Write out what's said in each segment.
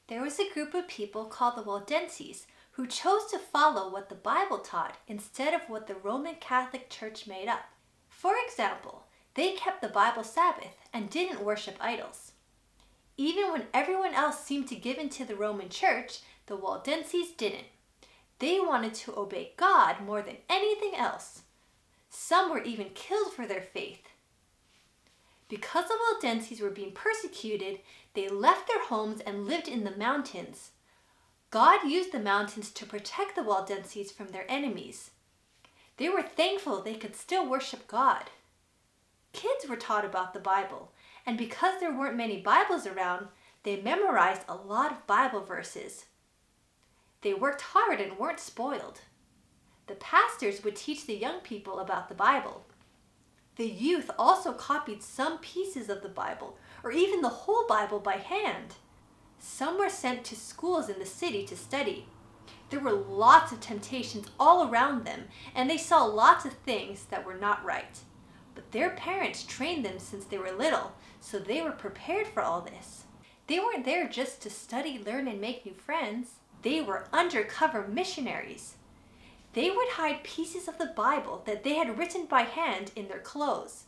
There was a group of people called the Waldenses who chose to follow what the Bible taught instead of what the Roman Catholic Church made up. For example, they kept the Bible Sabbath and didn't worship idols. Even when everyone else seemed to give in to the Roman Church, the Waldenses didn't. They wanted to obey God more than anything else. Some were even killed for their faith. Because the Waldenses were being persecuted, they left their homes and lived in the mountains. God used the mountains to protect the Waldenses from their enemies. They were thankful they could still worship God. Kids were taught about the Bible, and because there weren't many Bibles around, they memorized a lot of Bible verses. They worked hard and weren't spoiled. The pastors would teach the young people about the Bible. The youth also copied some pieces of the Bible, or even the whole Bible by hand. Some were sent to schools in the city to study. There were lots of temptations all around them, and they saw lots of things that were not right. But their parents trained them since they were little, so they were prepared for all this. They weren't there just to study, learn, and make new friends. They were undercover missionaries. They would hide pieces of the Bible that they had written by hand in their clothes.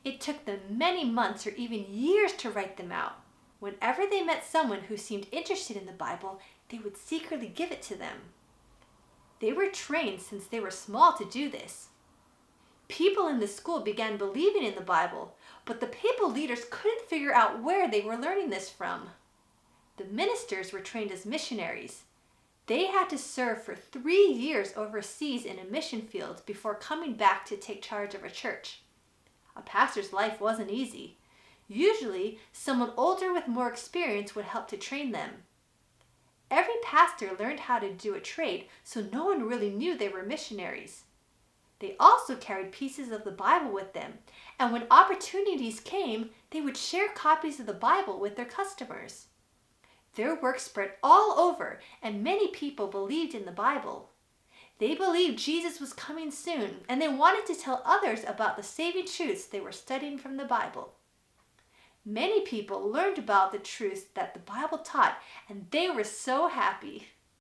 It took them many months or even years to write them out. Whenever they met someone who seemed interested in the Bible, they would secretly give it to them. They were trained since they were small to do this. People in the school began believing in the Bible, but the papal leaders couldn't figure out where they were learning this from. The ministers were trained as missionaries. They had to serve for 3 years overseas in a mission field before coming back to take charge of a church. A pastor's life wasn't easy. Usually, someone older with more experience would help to train them. Every pastor learned how to do a trade, so no one really knew they were missionaries. They also carried pieces of the Bible with them, and when opportunities came, they would share copies of the Bible with their customers. Their work spread all over, and many people believed in the Bible. They believed Jesus was coming soon, and they wanted to tell others about the saving truths they were studying from the Bible. Many people learned about the truths that the Bible taught, and they were so happy.